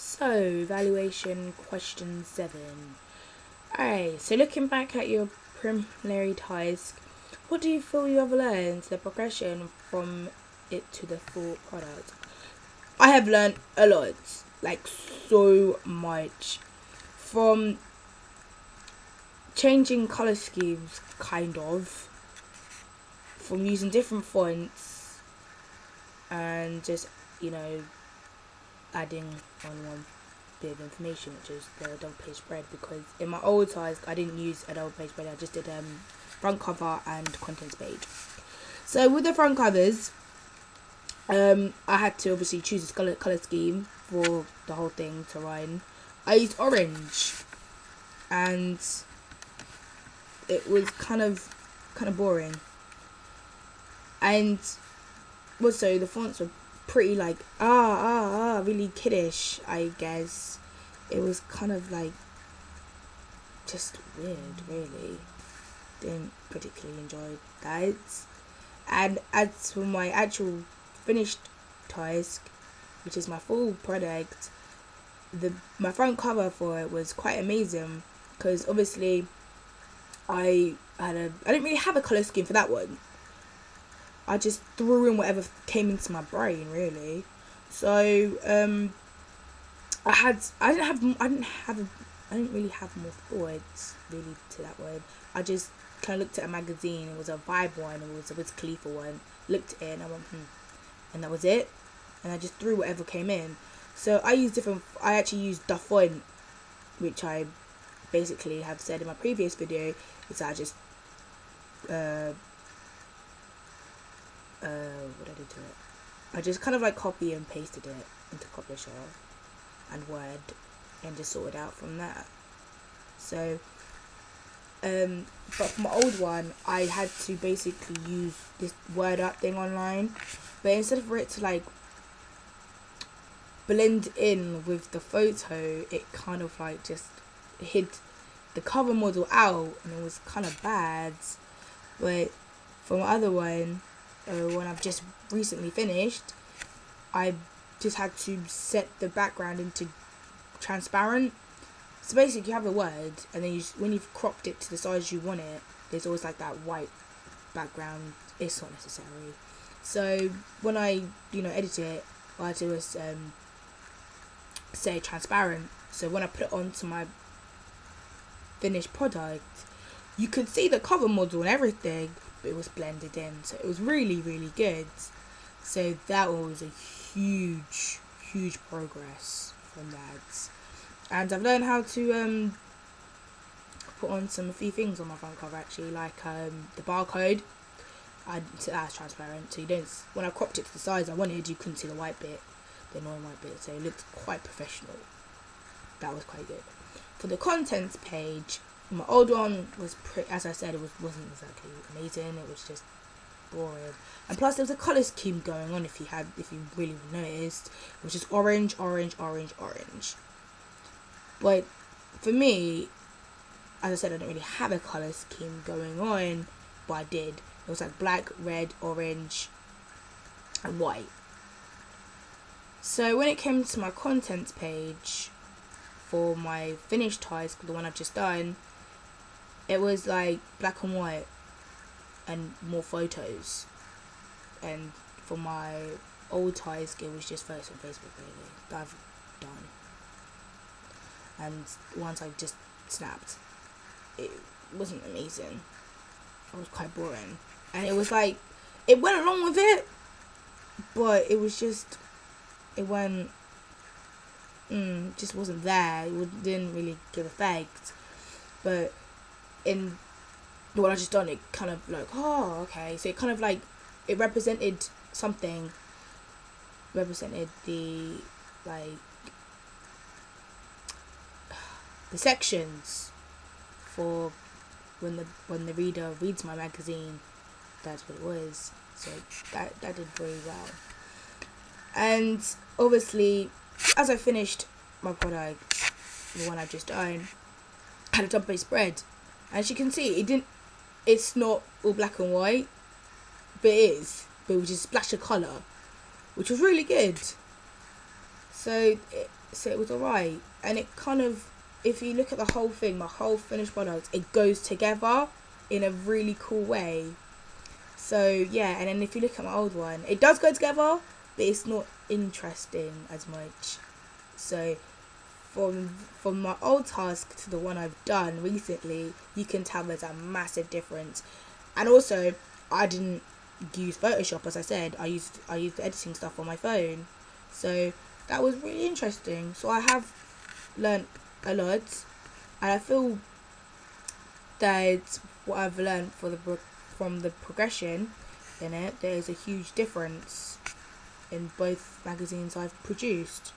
So, evaluation question 7. Alright, so looking back at your preliminary task, what do you feel you have learned, the progression from it to the full product? I have learned a lot, like so much. From changing colour schemes, kind of, from using different fonts, and just, you know, adding on one bit of information, which is the double page spread, because in my old task I didn't use a double page spread. I just did front cover and contents page. So with the front covers, I had to obviously choose a color scheme for the whole thing to run. I used orange, and it was kind of boring, and also the fonts were pretty like really kiddish, I guess. It was kind of like just weird, really. Didn't particularly enjoy that. And as for my actual finished task, which is my full product, my front cover for it was quite amazing, because obviously I didn't really have a colour scheme for that one. I just threw in whatever came into my brain, really. So I didn't really have more thoughts really to that one. I just kind of looked at a magazine. It was a Vibe one. It was a Wiz Khalifa one. Looked at it and I went, and that was it. And I just threw whatever came in. So I actually used the font, which I basically have said in my previous video. Is I just what did I do to it? I just kind of like copy and pasted it into Publisher and Word and just sorted out from that. So, but for my old one, I had to basically use this Word Up thing online, but instead of it to like blend in with the photo, it kind of like just hid the cover model out, and it was kind of bad. But for my other one, when I've just recently finished, I just had to set the background into transparent. So basically you have the word, and then when you've cropped it to the size you want it, there's always like that white background. It's not necessary. So when I edit it, what I do is say transparent. So when I put it onto my finished product, you could see the cover model and everything, but it was blended in, so it was really, really good. So that was a huge progress from that. And I've learned how to put on a few things on my front cover, actually, like the barcode. That's transparent, so you don't. When I cropped it to the size I wanted, you couldn't see the white bit, the annoying white bit, so it looked quite professional. That was quite good. For the contents page, my old one was as I said, wasn't exactly amazing. It was just boring, and plus there was a colour scheme going on. If you really noticed, it was just orange. But for me, as I said, I don't really have a colour scheme going on, but I did. It was like black, red, orange, and white. So when it came to my contents page for my finished task, the one I've just done, it was like black and white and more photos. And for my old task, it was just photos on Facebook, really, that I've done. And once I just snapped, it wasn't amazing. It was quite boring. And it was like, it went along with it, but it was just, it went, just wasn't there. It didn't really give effect. But in what I just done, it kind of like, oh, okay. So it kind of like, it represented something, represented the, like, the sections for when the reader reads my magazine. That's what it was. So that did very well. And obviously, as I finished my product, the one I've just done, I had a double page spread. As you can see, it's not all black and white, but it is. But it was just a splash of colour, which was really good. So So it was alright. And it kind of, if you look at the whole thing, my whole finished product, it goes together in a really cool way. So yeah, and then if you look at my old one, it does go together, but it's not interesting as much. So from my old task to the one I've done recently, you can tell there's a massive difference. And also, I didn't use Photoshop, as I said. I used the editing stuff on my phone, so that was really interesting. So I have learnt a lot, and I feel that what I've learnt from the progression in it, there is a huge difference in both magazines I've produced.